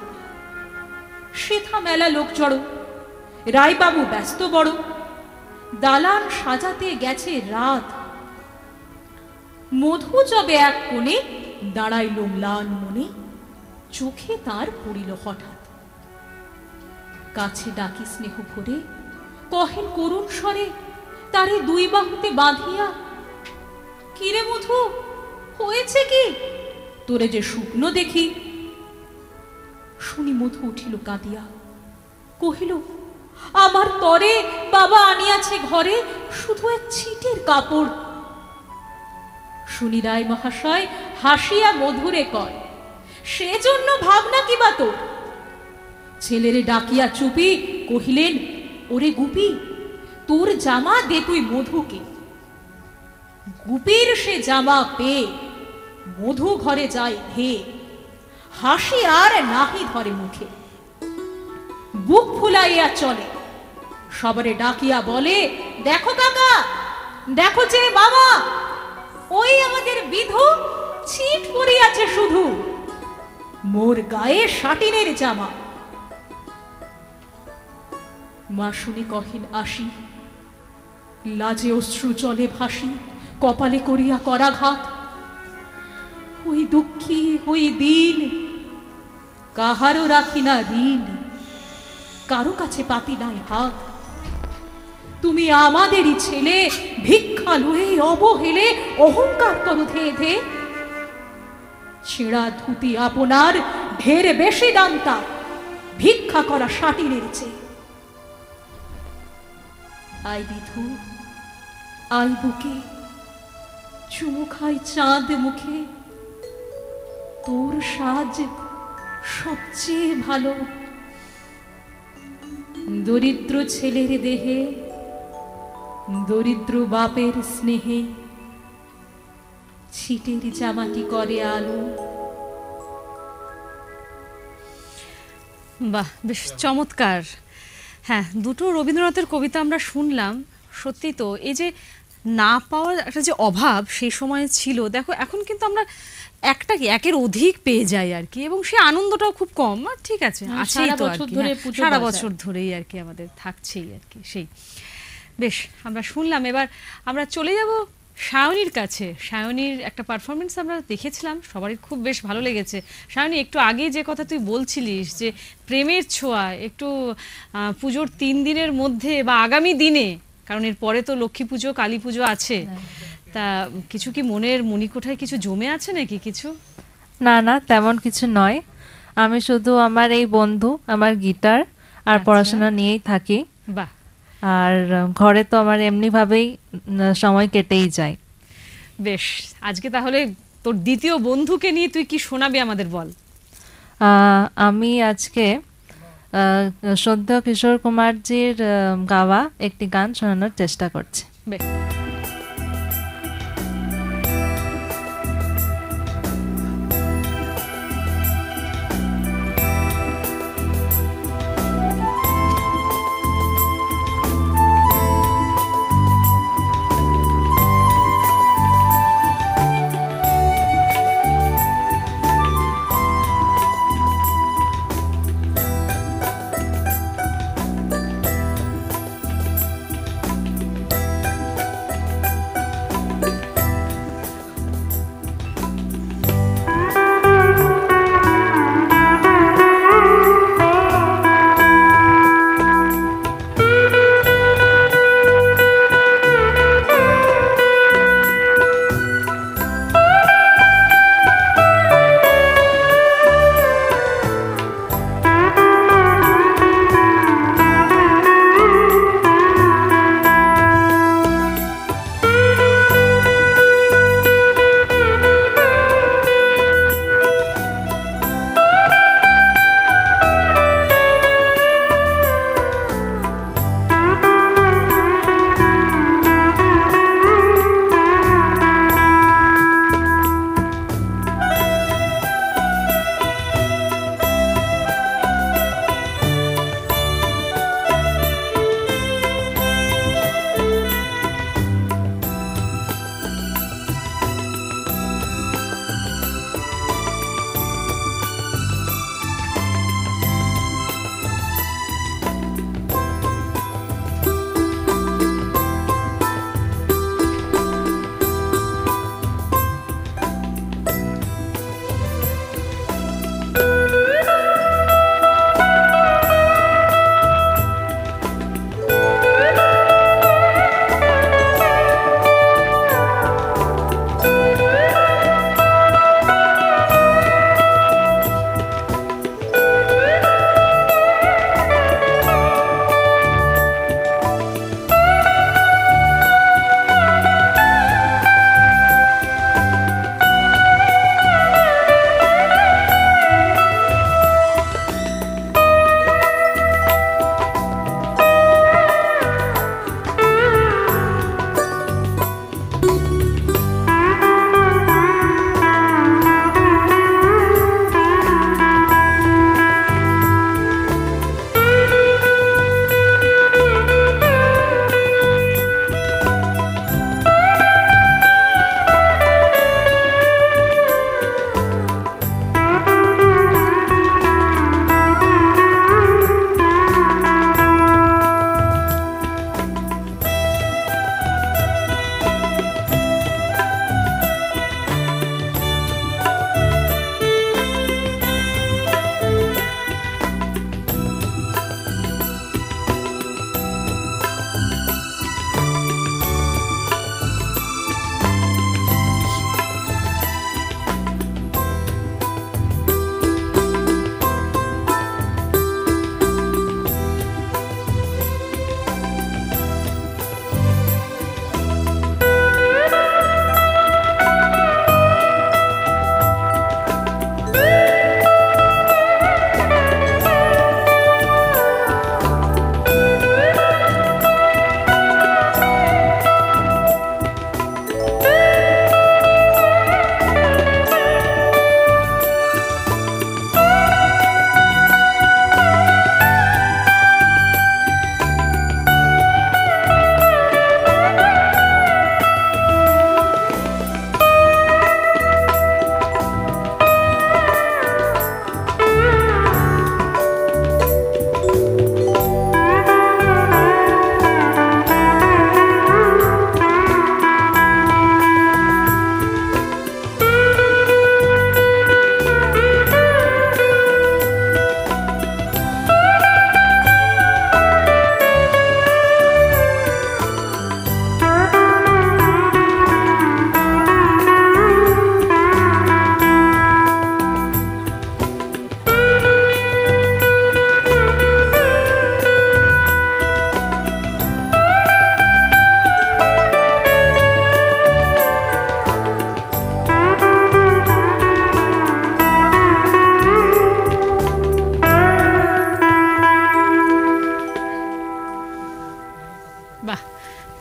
সেথা মেলা লোক জড়ো, রায়বাবু ব্যস্ত বড়, দালান সাজাতে গেছে রাত। মধু যবে এক কোণে দাঁড়াইল ম্লান মনে, চোখে তার পড়িল হঠাৎ। কাছে ডাকি স্নেহ ভরে, কহেন করুণ স্বরে, তারে দুই বাহুতে বাঁধিয়া, কিরে মধু হয়েছে কি, তোরে যে শুকনো দেখি। শুনি মধু উঠিল কাঁদিয়া, কহিল, আমার তরে বাবা আনিয়াছে ঘরে শুধু এক ছিটের কাপড়। শুনি রায় মহাশয় হাসিয়া মধুরে কয়, সেজন্য ভাবনা কি বা তোর? ছেলেরে ডাকিয়া চুপি কহিলেন, ওরে গুপি, তোর জামা দে তুই মধুকে। গুপির সে জামা পেয়ে মধু ঘরে যায় ধে, হাসি আর নাহি ধরে মুখে। বুক ফুলাইয়া চলে, সবারে ডাকিয়া বলে, দেখো কাকা, দেখো যে বাবা, ওই আমাদের বিধু ছিট পরিয়াছে শুধু, মোর গায়ে শাটিনের জামা। মা শুনে কহিন আসি, লাজে অশ্রু জলে ভাসি, কপালে করিয়া করাঘাত। ওই দুঃখী ওই দিন কাহারও রাখি না ঋণ, কারো কাছে পাতি নাই হাত। তুমি আমাদেরই ছেলে, ভিক্ষা লয়ে অবহেলে অহংকার করো ধে ধে। ছেঁড়া ধুতি আপনার ঢের বেশি দাম তা, ভিক্ষা করা শাটিনের চেয়ে। আই বিধু, আই বুকে, চুমু খাই চাঁদ মুখে, তোর সাজ সবচেয়ে ভালো। দরিদ্র ছেলের দেহে, দরিদ্র বাপের স্নেহে, ছিটের জামাটি করে আলো। বাহ, বেশ চমৎকার। হ্যাঁ, দুটো রবীন্দ্রনাথের কবিতা আমরা শুনলাম। সত্যি তো, এই যে না পাওয়ার একটা যে অভাব সেই সময় ছিল, দেখো এখন কিন্তু আমরা একটা কি একের অধিক পেয়ে যাই আর কি, এবং সেই আনন্দটাও খুব কম। ঠিক আছে, আছেই তো আর কি, সারা বছর ধরেই আর কি আমাদের থাকছেই আর কি। সেই বেশ আমরা শুনলাম। এবার আমরা চলে যাব সায়নীর কাছে। সায়নীর একটা পারফরমেন্স আমরা দেখেছিলাম, সবারই খুব বেশ ভালো লেগেছে। সায়নী, একটু আগে যে কথা তুই বলছিলিস যে প্রেমের ছোঁয়া, একটু পুজোর 3 দিনের মধ্যে বা আগামী দিনে, কারণ এর পরে তো লক্ষ্মী পুজো, কালী পুজো আছে, তা কিছু কি মনের মণিকোঠায় কিছু জমে আছে নাকি কিছু? না না, তেমন কিছু নয়। আমি শুধু আমার এই বন্ধু, আমার গিটার আর পড়াশোনা নিয়েই থাকি। বাহ। আর ঘরে তো আমার এমনিভাবেই সময় কেটেই যায়। বেশ, আজকে তাহলে তোর দ্বিতীয় বন্ধুকে নিয়ে তুই কি শোনাবি আমাদের বল। আমি আজকে শ্রদ্ধেয় কিশোর কুমারজির গাওয়া একটি গান শোনানোর চেষ্টা করছি। বেশ।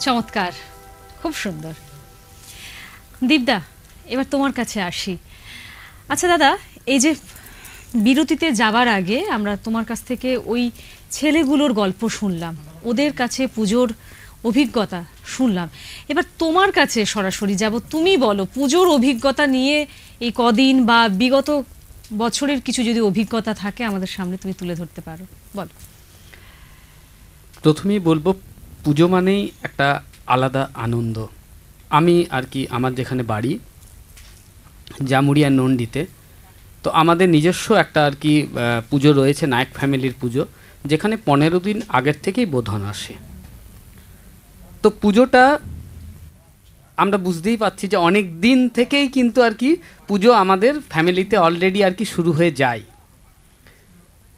চমৎকার, খুব সুন্দর। দীপদা, এবার তোমার কাছে আসি। আচ্ছা দাদা, এই যে বিরতিতে যাবার আগে আমরা তোমার কাছ থেকে ওই ছেলেগুলোর গল্প শুনলাম, ওদের কাছে পুজোর অভিজ্ঞতা শুনলাম। এবার তোমার কাছে সরাসরি যাব, তুমি বলো পুজোর অভিজ্ঞতা নিয়ে এই কদিন বা বিগত বছরের কিছু যদি অভিজ্ঞতা থাকে আমাদের সামনে তুমি তুলে ধরতে পারো, বলো। প্রথমেই বলবো পুজো মানেই একটা আলাদা আনন্দ। আমি আর কি আমার যেখানে বাড়ি জামুরিয়া নন্ডিতে, তো আমাদের নিজস্ব একটা আর কি পুজো রয়েছে, নায়ক ফ্যামিলির পুজো, যেখানে 15 দিন আগের থেকেই বোধন আসে। তো পুজোটা আমরা বুঝতেই পারছি যে অনেক দিন থেকেই কিন্তু আর কি পুজো আমাদের ফ্যামিলিতে অলরেডি আর কি শুরু হয়ে যায়।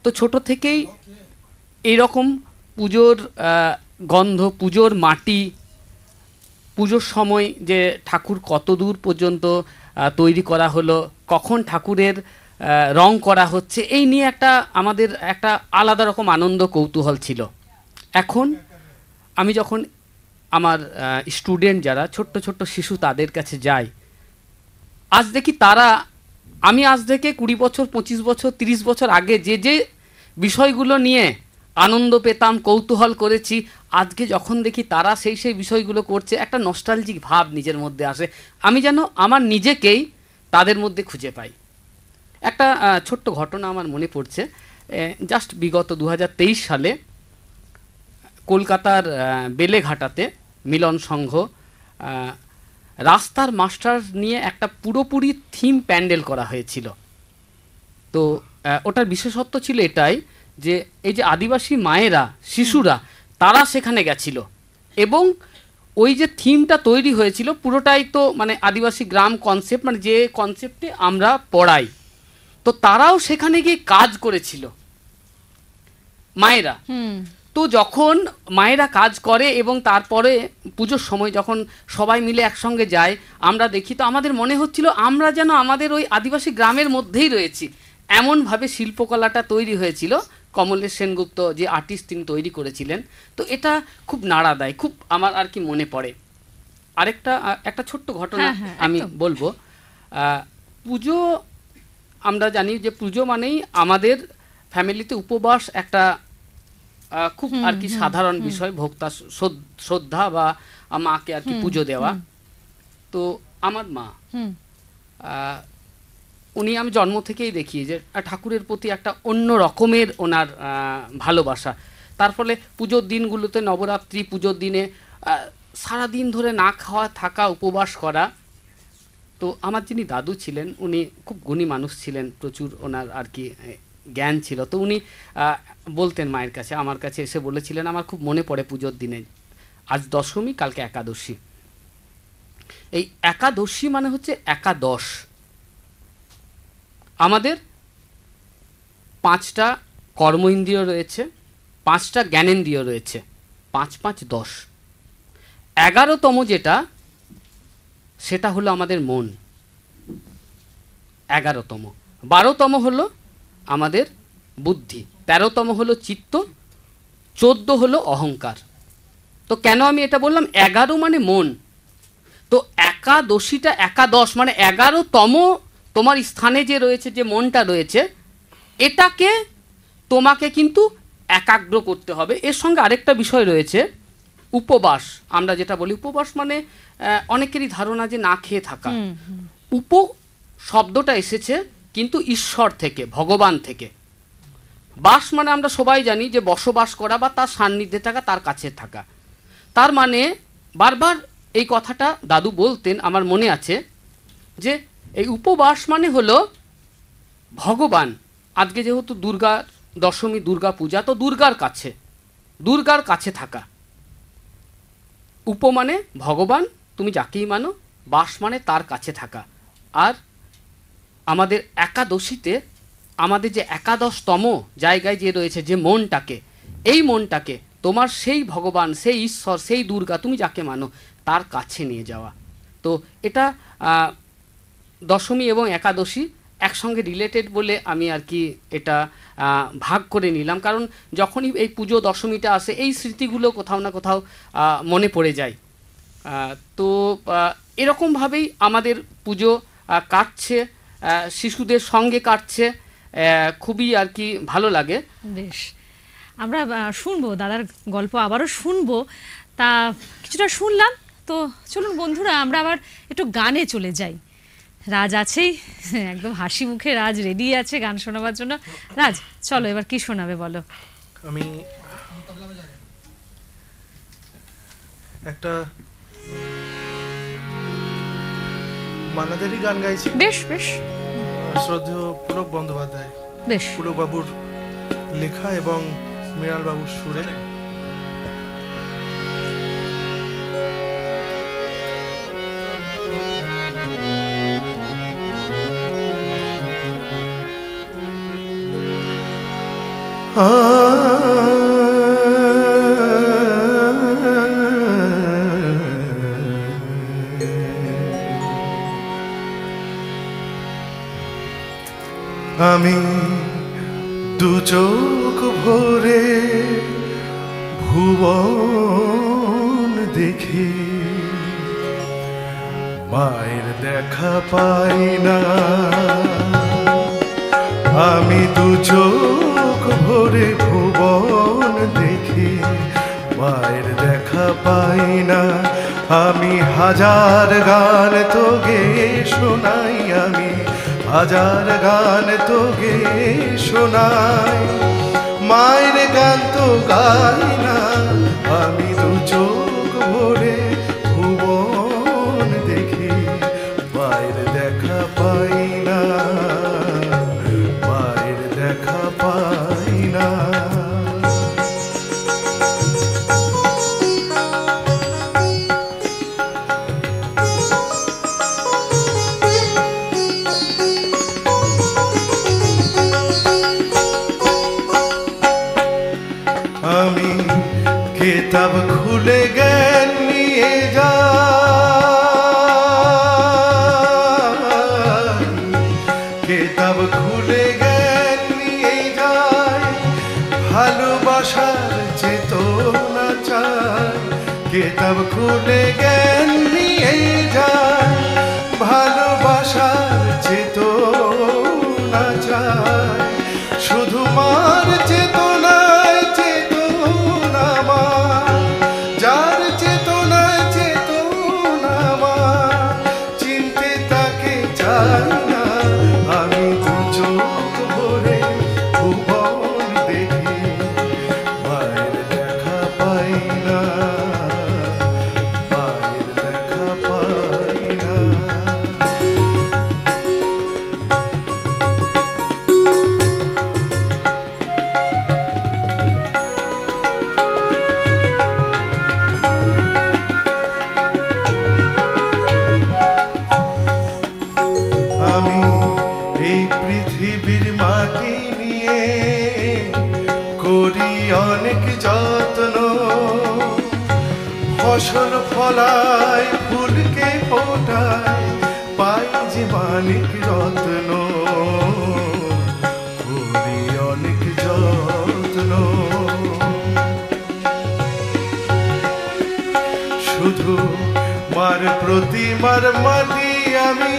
তো ছোট থেকেই এইরকম পুজোর গন্ধ, পুজোর মাটি, পুজোর সময় যে ঠাকুর কত দূর পর্যন্ত তৈরি করা হলো, কখন ঠাকুরের রং করা হচ্ছে, এই নিয়ে আমাদের একটা আলাদা রকম আনন্দ কৌতূহল ছিল। এখন আমি যখন আমার স্টুডেন্ট যারা ছোট্ট ছোট্ট শিশু তাদের কাছে যাই, আজ দেখি আমি আজ থেকে 20 বছর 25 বছর 30 বছর আগে যে বিষয়গুলো নিয়ে আনন্দ পেতাম, কৌতূহল করেছি, আজকে যখন দেখি তারা সেই বিষয়গুলো করছে, একটা নস্টালজিক ভাব নিজের মধ্যে আসে। আমি যেন আমার নিজেকেই তাদের মধ্যে খুঁজে পাই। একটা ছোট্ট ঘটনা আমার মনে পড়ছে, জাস্ট বিগত 2023 সালে কলকাতার বেলেঘাটাতে মিলন সংঘ রাস্তার মাস্টার নিয়ে একটা পুরোপুরি থিম প্যান্ডেল করা হয়েছিল। তো ওটার বিশেষত্ব ছিল এটাই যে এই যে আদিবাসী মায়েরা, শিশুরা, তারা সেখানে গেছিল এবং ওই যে থিমটা তৈরি হয়েছিল পুরোটাই তো মানে আদিবাসী গ্রাম কনসেপ্ট, মানে যে কনসেপ্টে আমরা পড়াই, তো তারাও সেখানে গিয়ে কাজ করেছিল মায়েরা। তো যখন মায়েরা কাজ করে এবং তারপরে পুজোর সময় যখন সবাই মিলে একসঙ্গে যায়, আমরা দেখি, তো আমাদের মনে হচ্ছিল আমরা যেন আমাদের ওই আদিবাসী গ্রামের মধ্যেই রয়েছি, এমনভাবে শিল্পকলাটা তৈরি হয়েছিল। কমলেশ সেনগুপ্ত যে আর্টিস্ট, তিনি তৈরি করেছিলেন। তো এটা খুব নাড়া দেয়, খুব আমার আর কি মনে পড়ে। একটা ছোট্ট ঘটনা আমি বলবো। পুজো, আমরা জানি যে পুজো মানেই আমাদের ফ্যামিলিতে উপবাস একটা খুব আর কি সাধারণ বিষয়, ভোক্তা শ্রদ্ধা বা মাকে আর কি পুজো দেওয়া। তো আমার মা, উনি আমি জন্ম থেকেই দেখি যে ঠাকুরের প্রতি একটা অন্য রকমের ওনার ভালোবাসা। তার ফলে পুজোর দিনগুলোতে, নবরাত্রি পুজোর দিনে সারাদিন ধরে না খাওয়া থাকা, উপবাস করা। তো আমার যিনি দাদু ছিলেন, উনি খুব গুণী মানুষ ছিলেন, প্রচুর ওনার আর কি জ্ঞান ছিল। তো উনি বলতেন মায়ের কাছে, আমার কাছে এসে বলেছিলেন, আমার খুব মনে পড়ে পুজোর দিনে, আজ দশমী, কালকে একাদশী। এই একাদশী মানে হচ্ছে একাদশ। আমাদের 5টা কর্ম ইন্দ্রিয় রয়েছে, 5টা জ্ঞানেন্দ্রিয় রয়েছে, 5 5 10। 11তম যেটা, সেটা হলো আমাদের মন, 11তম। 12তম হলো আমাদের বুদ্ধি, 13তম হলো চিত্ত, 14 হলো অহংকার। তো কেন আমি এটা বললাম? 11 মানে মন, তো একাদশীটা একাদশ মানে 11তম তোমার স্থানে যে রয়েছে, যে মনটা রয়েছে, এটাকে তোমাকে কিন্তু একাগ্র করতে হবে। এর সঙ্গে আরেকটা বিষয় রয়েছে, উপবাস। আমরা যেটা বলি উপবাস মানে অনেকেরই ধারণা যে না খেয়ে থাকা। উপ শব্দটা এসেছে কিন্তু ঈশ্বর থেকে, ভগবান থেকে। বাস মানে আমরা সবাই জানি যে বসবাস করা বা তার সান্নিধ্যে থাকা, তার কাছে থাকা। তার মানে বারবার এই কথাটা দাদু বলতেন, আমার মনে আছে যে এই উপবাস মানে হলো ভগবান। আজকে যেহেতু দুর্গা দশমী, দুর্গা পূজা, তো দুর্গার কাছে থাকা। উপ মানে ভগবান, তুমি যাকেই মানো, বাস মানে তার কাছে থাকা। আর আমাদের একাদশীতে আমাদের যে একাদশতম জায়গায় যে রয়েছে, যে মনটাকে, এই মনটাকে তোমার সেই ভগবান, সেই ঈশ্বর, সেই দুর্গা, তুমি যাকে মানো, তার কাছে নিয়ে যাওয়া। তো এটা দশমী এবং একাদশী একসঙ্গে রিলেটেড বলে আমি আর কি এটা ভাগ করে নিলাম। কারণ যখনই এই পুজো দশমীটা আসে, এই স্মৃতিগুলো কোথাও না কোথাও মনে পড়ে যায়। তো এরকমভাবেই আমাদের পুজো কাটছে, শিশুদের সঙ্গে কাটছে, খুবই আর কি ভালো লাগে। বেশ, আমরা শুনবো দাদার গল্প, আবারও শুনবো। তা কিছুটা শুনলাম, তো চলুন বন্ধুরা আমরা আবার একটু গানে চলে যাই। রাজ আছেই, একদম হাসি মুখে রাজ রেডি আছে গান শোনাবার জন্য। রাজ, চলো এবার কি শোনাবে বলো। আমি একটা মানাদেরই গান গাইছি। বেশ বেশ, শ্রদ্ধেয় পুলক বন্দ্যোপাধ্যায়, বেশ, পুলক বাবুর লেখা এবং মৃণাল বাবুর সুরে। আমি দু চোখ ভরে ভুবন দেখি, মায়ের দেখা পাই না। আমি দু চোখ ভরে ভুবন দেখি, মায়ের দেখা পাই না। আমি হাজার গান তো গেয়ে শোনাই, আমি হাজার গান তো গেয়ে শোনাই, মায়ের গান তো গাই না। আমি দু চোখ ভরে ভুবন দেখি, মায়ের দেখা পাই না, মায়ের দেখা পাই না। আমি কিতাব খুলে জ্ঞান নিয়ে যাই, কিতাব খুলে জ্ঞান নিয়ে যাই, ভালোবাসার চেতনা চাই। কিতাব খুলে জ্ঞান নিয়ে যাই, ভালোবাসার চেতনা চাই। শুধু মার চেতনায় চেতনা মার, যার চেতনায় চেতনা মার, চিনতে তাকে চাই না। আমি দু চোখ ভরে ভুবন দেখি, মায়ের দেখা পাই না, মায়ের দেখা পাই না। আমি এই পৃথিবীর মাটি নিয়ে করি অনেক যত্ন, ফসল ফলায় ফুলকে ফোটায়, পাই যে মানিক রত্ন, করি অনেক যত্ন। শুধু মার প্রতিমার মাটি আমি,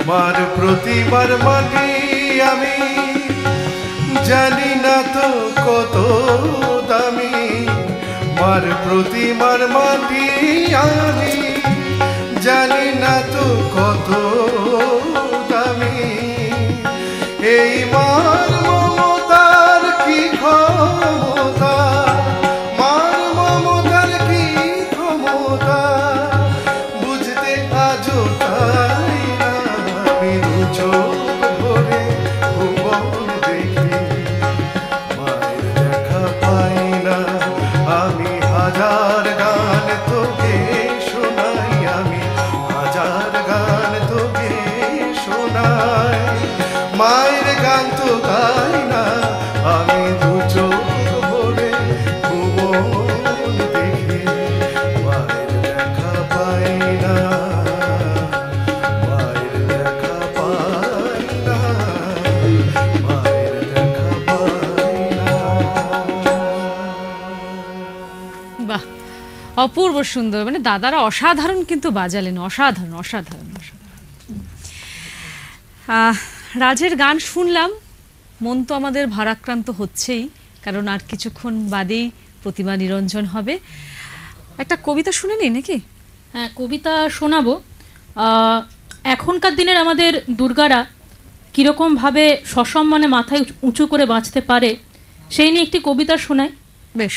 মার প্রতিমার মাটি আমি, জানি না তো কত দামি। মার প্রতিমার মাটি আমি, জানি না তো কত দামি। এই মার মমতার কি ক্ষমতা, মার মমতার কি ক্ষমতা, বুঝতে আজও তাই না। আমি দু চোখ ভরে ভুবন দেখি, মায়ের দেখা পাই না। আমি হাজার গান তোকে শোনাই, আমি হাজার গান তোকে শোনাই, মায়ের গান তো অপূর্ব সুন্দর, মানে দাদারা অসাধারণ কিন্তু বাজালেন, অসাধারণ অসাধারণ অসাধারণ। রাজের গান শুনলাম, মন তো আমাদের ভারাক্রান্ত হচ্ছেই, কারণ আর কিছুক্ষণ বাদেই প্রতিমা নিরঞ্জন হবে। একটা কবিতা শুনে নিই নাকি? হ্যাঁ, কবিতা শোনাবো। এখনকার দিনের আমাদের দুর্গারা কীরকমভাবে সসম্মানে মাথায় উঁচু করে বাঁচতে পারে সেই নিয়ে একটি কবিতা শোনায়। বেশ।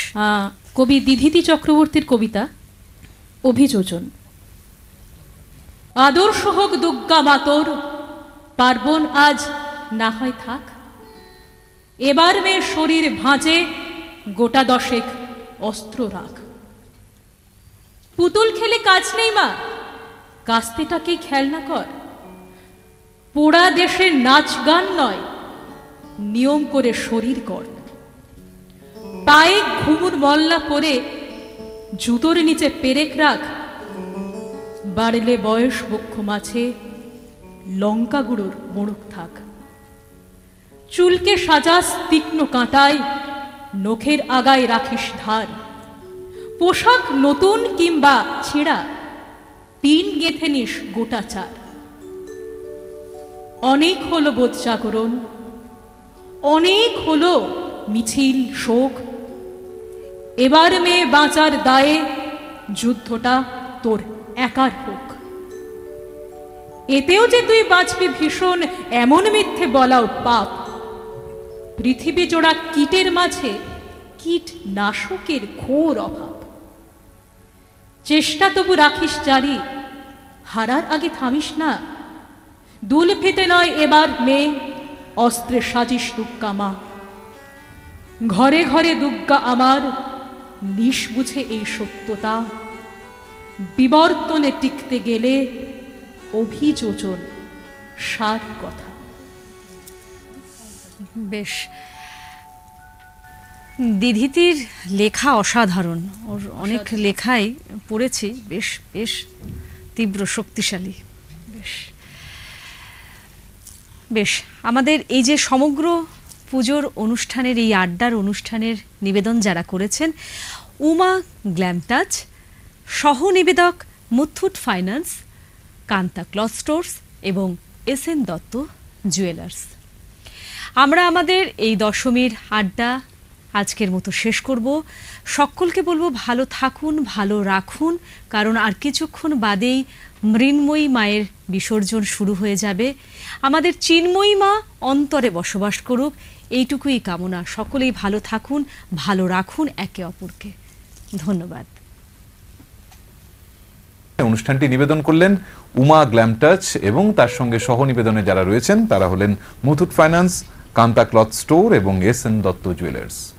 কবি দিধিতি চক্রবর্তীর কবিতা অভিযোজন। আদর্শ হোক দুর্গা মাতর, পার্বণ আজ না হয় থাক, এবার মেয়ে শরীর ভাঁজে গোটা দশেক অস্ত্র রাখ। পুতুল খেলে কাজ নেই মা, কাস্তেটাকে খেলনা কর, পোড়া দেশের নাচ গান নয়, নিয়ম করে শরীর কর। পায়ে ঘুমুর মল্লা করে জুতোর নিচে পেরেক রাখ, বাড়লে বয়স বক্ষ মাছে লঙ্কা গুঁড়োর মোড়ক থাক। চুলকে সাজাস তীক্ষ্ণ কাঁটায়, নখের আগায় রাখিস ধার, পোশাক নতুন কিংবা ছেঁড়া পিন গেঁথে নিস গোটা চার। অনেক হলো বোধ জাগরণ, অনেক হলো মিছিল শোক, এবার মেয়ে বাঁচার দায়ে যুদ্ধটা তোর একার হোক। এতেও যে তুই বাঁচবি ভীষণ এমন মিথ্যে বলাও পাপ, পৃথিবী জোড়া কীটের মাঝে কীট নাশকের ঘোর অভাব। চেষ্টা তবু রাখিস জারি, হারার আগে থামিস না, দুল ফেতে নয় এবার মেয়ে অস্ত্রে সাজিস দুর্গা মা। ঘরে ঘরে দুর্গা আমার, নিশ বুঝে এই সত্যতা, বিবর্তনে টিকতে গেলে অভিযোজন সার কথা। বেশ, দিধিতির লেখা অসাধারণ, ওর অনেক লেখাই পড়েছি, বেশ বেশ তীব্র শক্তিশালী। বেশ বেশ, আমাদের এই যে সমগ্র পুজোর অনুষ্ঠানের, এই আড্ডার অনুষ্ঠানের নিবেদন যারা করেছেন, উমা গ্ল্যাম টাচ, সহ নিবেদক Muthoot finance, Kanta cloth stores এবং এসএন দত্ত জুয়েলার্স। আমরা আমাদের এই দশমীর আড্ডা আজকের মতো শেষ করব। সকলকে বলবো ভালো থাকুন, ভালো রাখুন, কারণ আর কিছুক্ষণ বাদেই মৃন্ময়ী মায়ের বিসর্জন শুরু হয়ে যাবে। আমাদের চিন্ময়ী মা অন্তরে বসবাস করুক, এইটুকুই কামনা। সকলেই ভালো থাকুন, ভালো রাখুন একে অপরকে। ধন্যবাদ। অনুষ্ঠানটি নিবেদন করলেন উমা গ্ল্যাম টাচ এবং তার সঙ্গে সহ নিবেদনে যারা রয়েছেন তারা হলেন Muthoot finance, Kanta cloth store এবং এসএন দত্ত জুয়েলার্স।